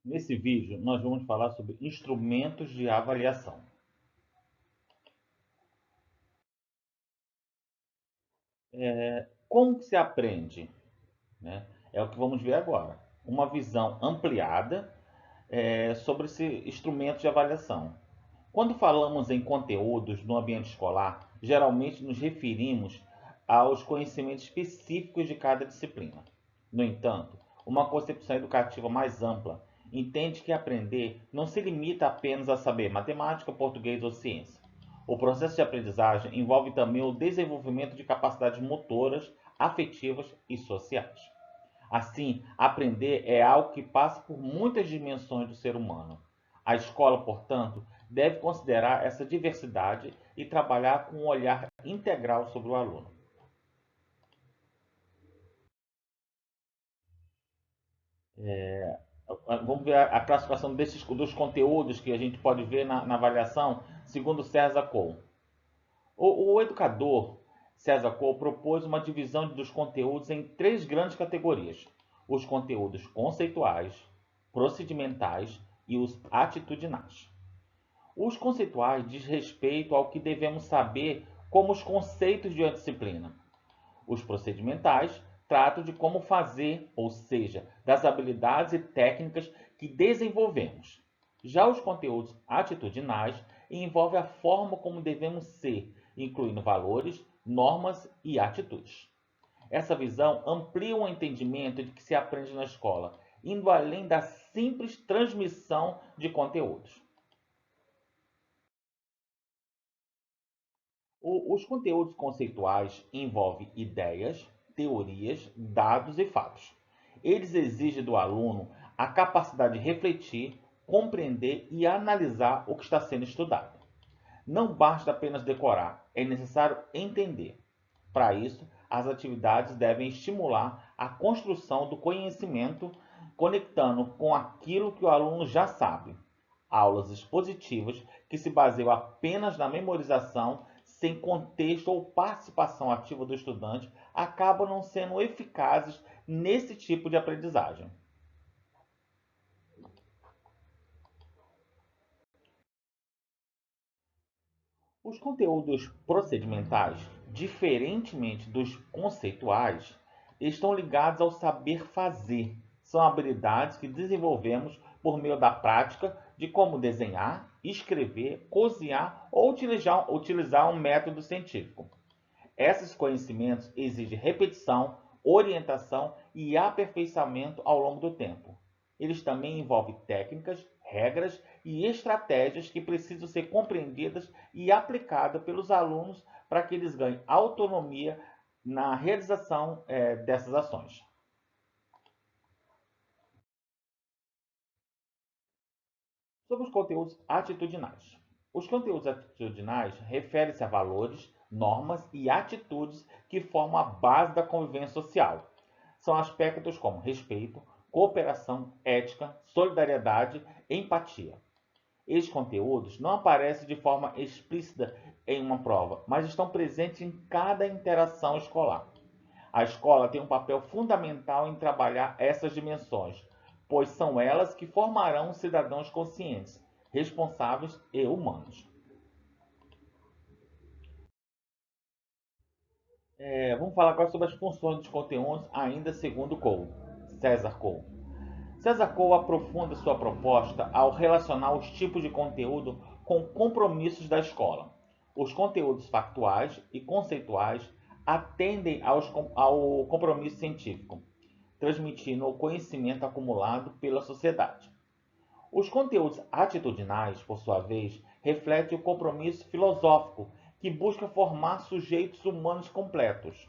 Nesse vídeo, nós vamos falar sobre instrumentos de avaliação. Como que se aprende? Né? É o que vamos ver agora. Uma visão ampliada sobre esse instrumento de avaliação. Quando falamos em conteúdos no ambiente escolar, geralmente nos referimos aos conhecimentos específicos de cada disciplina. No entanto, uma concepção educativa mais ampla entende que aprender não se limita apenas a saber matemática, português ou ciência. O processo de aprendizagem envolve também o desenvolvimento de capacidades motoras, afetivas e sociais. Assim, aprender é algo que passa por muitas dimensões do ser humano. A escola, portanto, deve considerar essa diversidade e trabalhar com um olhar integral sobre o aluno. Vamos ver a classificação dos conteúdos que a gente pode ver na avaliação, segundo César Cole. O educador César Cole propôs uma divisão dos conteúdos em três grandes categorias: os conteúdos conceituais, procedimentais e os atitudinais. Os conceituais diz respeito ao que devemos saber como os conceitos de uma disciplina. Os procedimentais tratam de como fazer, ou seja, das habilidades e técnicas que desenvolvemos. Já os conteúdos atitudinais envolvem a forma como devemos ser, incluindo valores, normas e atitudes. Essa visão amplia o entendimento de que se aprende na escola, indo além da simples transmissão de conteúdos. Os conteúdos conceituais envolvem ideias, teorias, dados e fatos. Eles exigem do aluno a capacidade de refletir, compreender e analisar o que está sendo estudado. Não basta apenas decorar, é necessário entender. Para isso, as atividades devem estimular a construção do conhecimento, conectando com aquilo que o aluno já sabe. Aulas expositivas que se baseiam apenas na memorização, sem contexto ou participação ativa do estudante, acabam não sendo eficazes nesse tipo de aprendizagem. Os conteúdos procedimentais, diferentemente dos conceituais, estão ligados ao saber fazer. São habilidades que desenvolvemos por meio da prática de como desenhar, escrever, cozinhar ou utilizar um método científico. Esses conhecimentos exigem repetição, orientação e aperfeiçoamento ao longo do tempo. Eles também envolvem técnicas, regras e estratégias que precisam ser compreendidas e aplicadas pelos alunos para que eles ganhem autonomia na realização dessas ações. Sobre os conteúdos atitudinais. Os conteúdos atitudinais referem-se a valores, normas e atitudes que formam a base da convivência social. São aspectos como respeito, cooperação, ética, solidariedade, empatia. Estes conteúdos não aparecem de forma explícita em uma prova, mas estão presentes em cada interação escolar. A escola tem um papel fundamental em trabalhar essas dimensões, pois são elas que formarão cidadãos conscientes, responsáveis e humanos. Vamos falar agora sobre as funções dos conteúdos, ainda segundo Cole, César Cole. César Cole aprofunda sua proposta ao relacionar os tipos de conteúdo com compromissos da escola. Os conteúdos factuais e conceituais atendem ao compromisso científico, transmitindo o conhecimento acumulado pela sociedade. Os conteúdos atitudinais, por sua vez, refletem o compromisso filosófico que busca formar sujeitos humanos completos.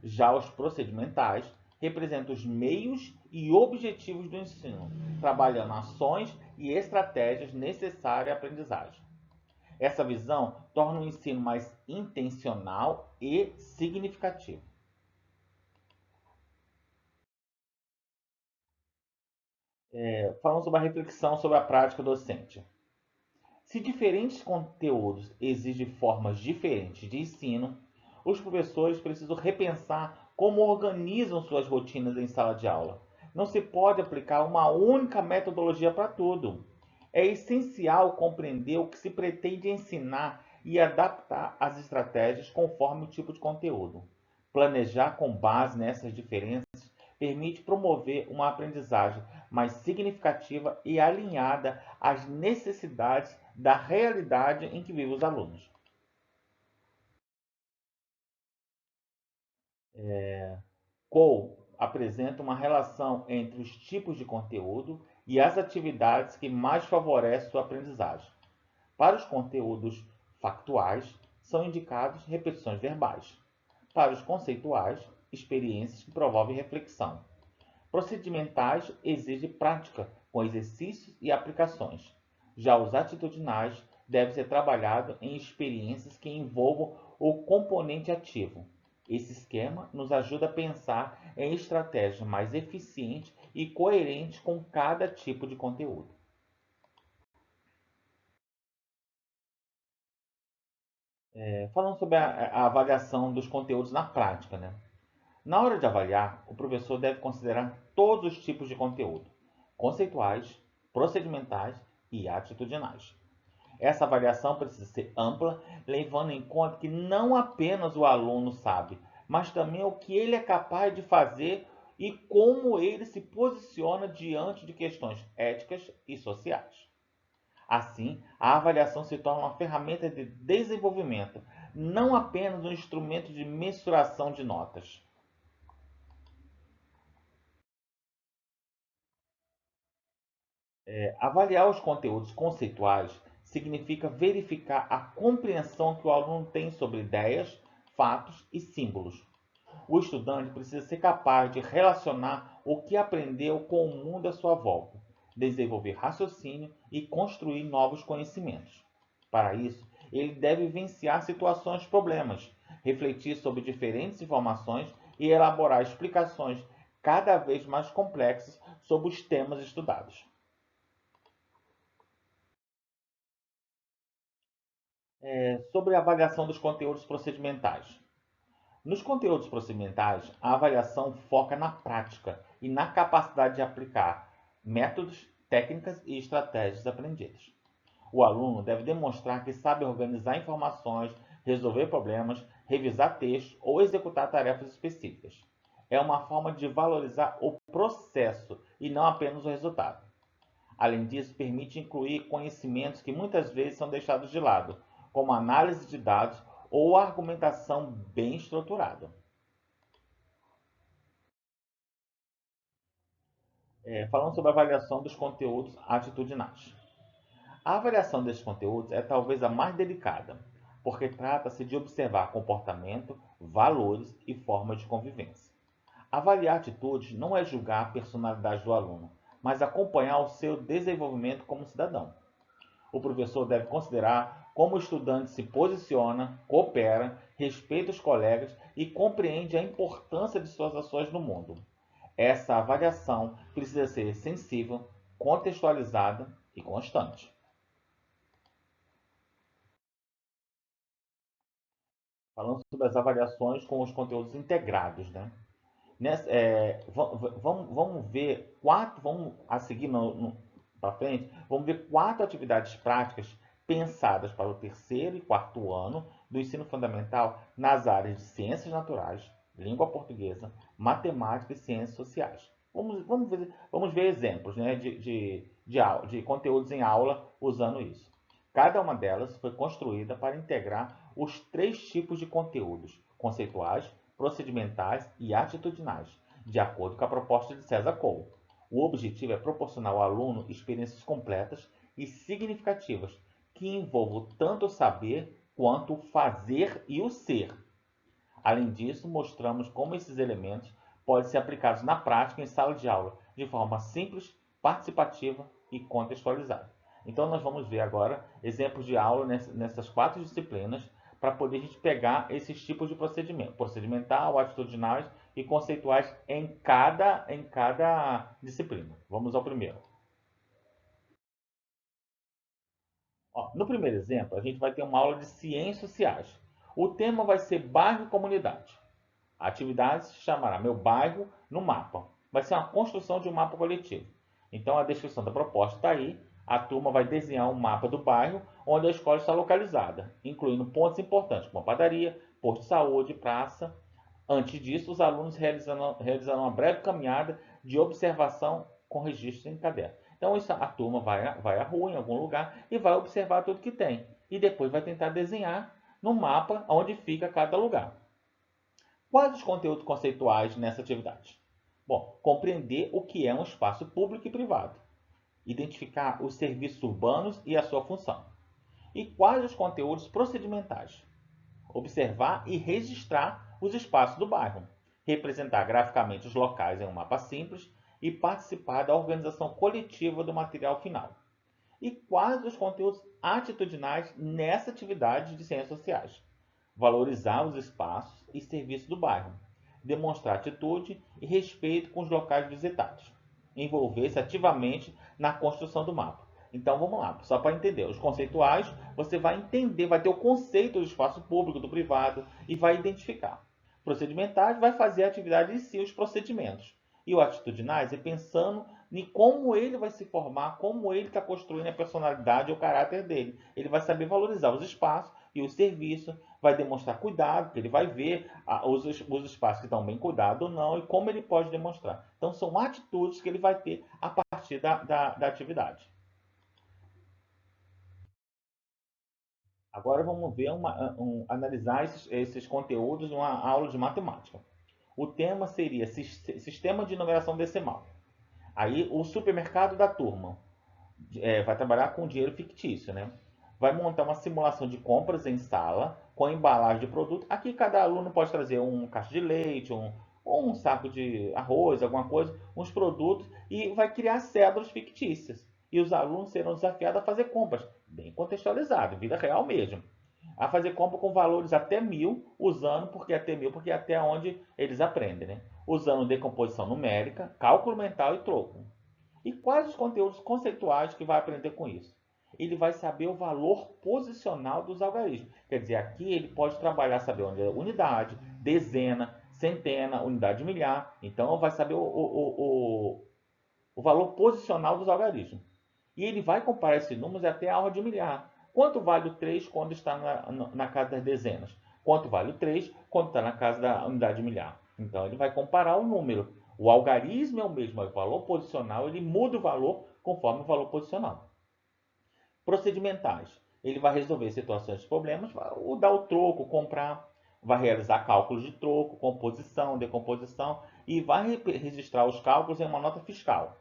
Já os procedimentais representam os meios e objetivos do ensino, trabalhando ações e estratégias necessárias à aprendizagem. Essa visão torna o ensino mais intencional e significativo. Falando sobre a reflexão sobre a prática docente. Se diferentes conteúdos exigem formas diferentes de ensino, Os professores precisam repensar como organizam suas rotinas em sala de aula. Não se pode aplicar uma única metodologia para tudo. É essencial compreender o que se pretende ensinar e adaptar as estratégias conforme o tipo de conteúdo. Planejar com base nessas diferenças permite promover uma aprendizagem mais significativa e alinhada às necessidades da realidade em que vivem os alunos. Cole apresenta uma relação entre os tipos de conteúdo e as atividades que mais favorecem sua aprendizagem. Para os conteúdos factuais, são indicados repetições verbais. Para os conceituais, experiências que promovem reflexão. Procedimentais exigem prática, com exercícios e aplicações. Já os atitudinais devem ser trabalhados em experiências que envolvam o componente ativo. Esse esquema nos ajuda a pensar em estratégias mais eficientes e coerentes com cada tipo de conteúdo. Falando sobre a avaliação dos conteúdos na prática, né? Na hora de avaliar, o professor deve considerar todos os tipos de conteúdo, conceituais, procedimentais e atitudinais. Essa avaliação precisa ser ampla, levando em conta que não apenas o aluno sabe, mas também o que ele é capaz de fazer e como ele se posiciona diante de questões éticas e sociais. Assim, a avaliação se torna uma ferramenta de desenvolvimento, não apenas um instrumento de mensuração de notas. Avaliar os conteúdos conceituais significa verificar a compreensão que o aluno tem sobre ideias, fatos e símbolos. O estudante precisa ser capaz de relacionar o que aprendeu com o mundo à sua volta, desenvolver raciocínio e construir novos conhecimentos. Para isso, ele deve vivenciar situações problemas, refletir sobre diferentes informações e elaborar explicações cada vez mais complexas sobre os temas estudados. Sobre a avaliação dos conteúdos procedimentais. Nos conteúdos procedimentais, a avaliação foca na prática e na capacidade de aplicar métodos, técnicas e estratégias aprendidas. O aluno deve demonstrar que sabe organizar informações, resolver problemas, revisar textos ou executar tarefas específicas. É uma forma de valorizar o processo e não apenas o resultado. Além disso, permite incluir conhecimentos que muitas vezes são deixados de lado, como análise de dados ou argumentação bem estruturada. Falando sobre a avaliação dos conteúdos atitudinais. A avaliação desses conteúdos é talvez a mais delicada, porque trata-se de observar comportamento, valores e formas de convivência. Avaliar atitudes não é julgar a personalidade do aluno, mas acompanhar o seu desenvolvimento como cidadão. O professor deve considerar como o estudante se posiciona, coopera, respeita os colegas e compreende a importância de suas ações no mundo. Essa avaliação precisa ser sensível, contextualizada e constante. Falando sobre as avaliações com os conteúdos integrados, né? Vamos ver quatro, vamos a seguir para frente, vamos ver quatro atividades práticas pensadas para o terceiro e quarto ano do ensino fundamental nas áreas de ciências naturais, língua portuguesa, matemática e ciências sociais. Vamos ver exemplos, né, de conteúdos em aula usando isso. Cada uma delas foi construída para integrar os três tipos de conteúdos: conceituais, procedimentais e atitudinais, de acordo com a proposta de César Cole. O objetivo é proporcionar ao aluno experiências completas e significativas que envolvam tanto o saber quanto o fazer e o ser. Além disso, mostramos como esses elementos podem ser aplicados na prática em sala de aula, de forma simples, participativa e contextualizada. Então, nós vamos ver agora exemplos de aula nessas quatro disciplinas para poder a gente pegar esses tipos de procedimento, procedimental, atitudinais e conceituais em cada disciplina. Vamos ao primeiro. Ó, no primeiro exemplo, a gente vai ter uma aula de ciências sociais. O tema vai ser bairro e comunidade. A atividade se chamará Meu Bairro no Mapa. Vai ser uma construção de um mapa coletivo. Então a descrição da proposta está aí. A turma vai desenhar um mapa do bairro onde a escola está localizada, incluindo pontos importantes como a padaria, posto de saúde, praça. Antes disso, os alunos realizarão uma breve caminhada de observação com registro em caderno. Então a turma vai à rua, em algum lugar, e vai observar tudo que tem. E depois vai tentar desenhar no mapa onde fica cada lugar. Quais os conteúdos conceituais nessa atividade? Bom, compreender o que é um espaço público e privado. Identificar os serviços urbanos e a sua função. E quais os conteúdos procedimentais? Observar e registrar os espaços do bairro. Representar graficamente os locais em um mapa simples e participar da organização coletiva do material final. E quais os conteúdos atitudinais nessa atividade de ciências sociais? Valorizar os espaços e serviços do bairro, demonstrar atitude e respeito com os locais visitados, envolver-se ativamente na construção do mapa. Então vamos lá, só para entender. Os conceituais, você vai entender, vai ter o conceito do espaço público, do privado e vai identificar. Procedimentais vai fazer a atividade em si, os procedimentos. E o atitudinais é pensando em como ele vai se formar, como ele está construindo a personalidade e o caráter dele. Ele vai saber valorizar os espaços e os serviços, vai demonstrar cuidado, porque ele vai ver os espaços que estão bem cuidados ou não e como ele pode demonstrar. Então são atitudes que ele vai ter a partir da atividade. Agora vamos ver analisar esses conteúdos numa aula de matemática. O tema seria Sistema de Numeração Decimal. Aí o supermercado da turma vai trabalhar com dinheiro fictício, né? Vai montar uma simulação de compras em sala com embalagem de produto. Aqui cada aluno pode trazer um caixa de leite, ou um saco de arroz, alguma coisa, uns produtos e vai criar cédulas fictícias. E os alunos serão desafiados a fazer compras, bem contextualizado, vida real mesmo. A fazer compra com valores até 1.000, usando, porque até 1.000, porque é até onde eles aprendem, né? Usando decomposição numérica, cálculo mental e troco. E quais os conteúdos conceituais que vai aprender com isso? Ele vai saber o valor posicional dos algarismos. Quer dizer, aqui ele pode trabalhar, saber onde é unidade, dezena, centena, unidade milhar. Então, vai saber o valor posicional dos algarismos. E ele vai comparar esses números até a ordem de milhar. Quanto vale o 3 quando está na casa das dezenas? Quanto vale o 3 quando está na casa da unidade milhar? Então, ele vai comparar o número. O algarismo é o mesmo, é o valor posicional, ele muda o valor conforme o valor posicional. Procedimentais. Ele vai resolver situações de problemas, vai dar o troco, comprar, vai realizar cálculos de troco, composição, decomposição e vai registrar os cálculos em uma nota fiscal.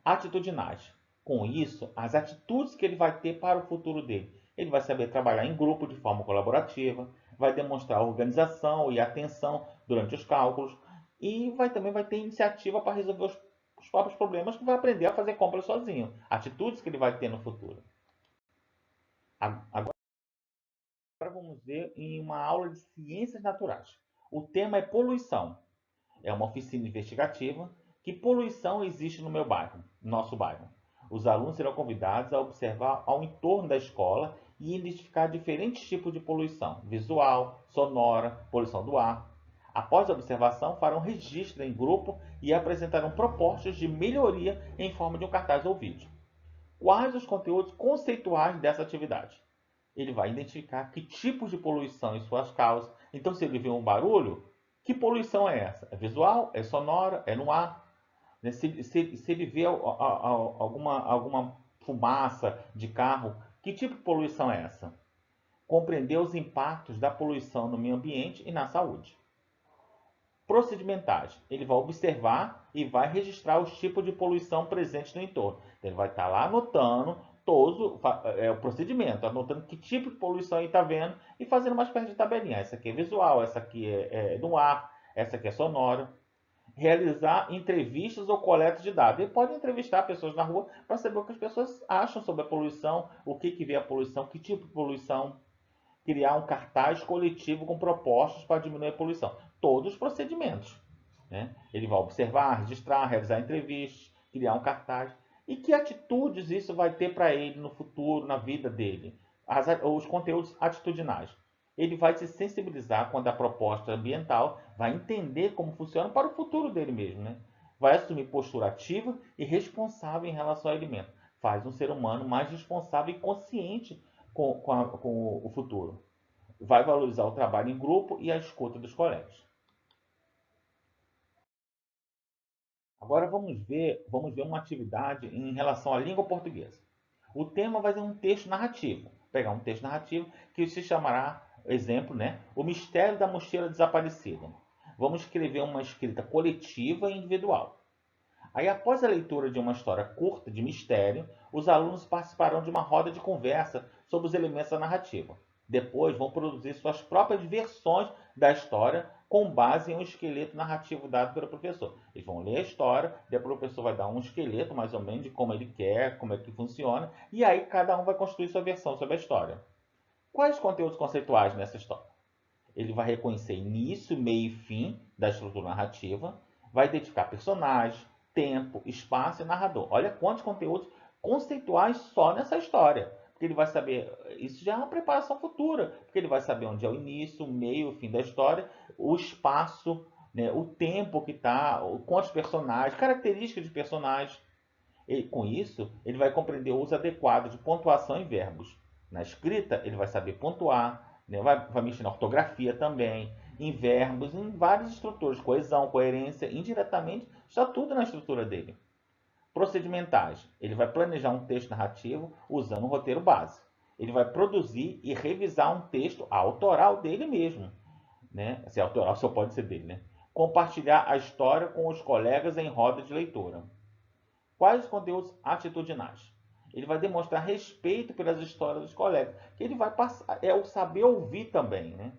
Atitudinais. Com isso, as atitudes que ele vai ter para o futuro dele. Ele vai saber trabalhar em grupo de forma colaborativa, vai demonstrar organização e atenção durante os cálculos e também vai ter iniciativa para resolver os próprios problemas, que vai aprender a fazer compras sozinho. Atitudes que ele vai ter no futuro. Agora vamos ver em uma aula de ciências naturais. O tema é poluição. É uma oficina investigativa. Que poluição existe no meu bairro, no nosso bairro? Os alunos serão convidados a observar ao entorno da escola e identificar diferentes tipos de poluição, visual, sonora, poluição do ar. Após a observação, farão registro em grupo e apresentarão propostas de melhoria em forma de um cartaz ou vídeo. Quais os conteúdos conceituais dessa atividade? Ele vai identificar que tipos de poluição e suas causas. Então, se ele vê um barulho, que poluição é essa? É visual? É sonora? É no ar? Se ele vê alguma fumaça de carro, que tipo de poluição é essa? Compreender os impactos da poluição no meio ambiente e na saúde. Procedimentais. Ele vai observar e vai registrar os tipos de poluição presentes no entorno. Então, ele vai estar lá anotando todo o procedimento, anotando que tipo de poluição ele está vendo e fazendo uma espécie de tabelinha. Essa aqui é visual, essa aqui é no ar, essa aqui é sonora. Realizar entrevistas ou coletas de dados. Ele pode entrevistar pessoas na rua para saber o que as pessoas acham sobre a poluição, o que vê a poluição, que tipo de poluição. Criar um cartaz coletivo com propostas para diminuir a poluição. Todos os procedimentos. Né? Ele vai observar, registrar, realizar entrevistas, criar um cartaz. E que atitudes isso vai ter para ele no futuro, na vida dele? Os conteúdos atitudinais. Ele vai se sensibilizar quando a proposta ambiental, vai entender como funciona para o futuro dele mesmo, né? Vai assumir postura ativa e responsável em relação ao alimento. Faz um ser humano mais responsável e consciente com o futuro. Vai valorizar o trabalho em grupo e a escuta dos colegas. Agora vamos ver uma atividade em relação à língua portuguesa. O tema vai ser um texto narrativo. Vou pegar um texto narrativo que se chamará, exemplo, né? O Mistério da Mochila Desaparecida. Vamos escrever uma escrita coletiva e individual. Aí, após a leitura de uma história curta de mistério, os alunos participarão de uma roda de conversa sobre os elementos da narrativa. Depois, vão produzir suas próprias versões da história com base em um esqueleto narrativo dado pelo professor. Eles vão ler a história, depois o professor vai dar um esqueleto mais ou menos de como ele quer, como é que funciona, e aí cada um vai construir sua versão sobre a história. Quais conteúdos conceituais nessa história? Ele vai reconhecer início, meio e fim da estrutura narrativa, vai identificar personagens, tempo, espaço e narrador. Olha quantos conteúdos conceituais só nessa história. Porque ele vai saber, isso já é uma preparação futura, porque ele vai saber onde é o início, o meio, o fim da história, o espaço, né, o tempo que está, quantos personagens, características de personagens. E, com isso, ele vai compreender o uso adequado de pontuação e verbos. Na escrita, ele vai saber pontuar, né? vai mexer na ortografia também, em verbos, em várias estruturas, coesão, coerência, indiretamente, está tudo na estrutura dele. Procedimentais, ele vai planejar um texto narrativo usando um roteiro base. Ele vai produzir e revisar um texto autoral dele mesmo. Né? Se é autoral, só pode ser dele. Né? Compartilhar a história com os colegas em roda de leitura. Quais os conteúdos atitudinais? Ele vai demonstrar respeito pelas histórias dos colegas. Que ele vai passar, é o saber ouvir também, né?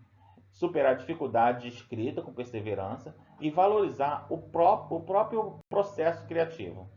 Superar dificuldades de escrita com perseverança e valorizar o próprio processo criativo.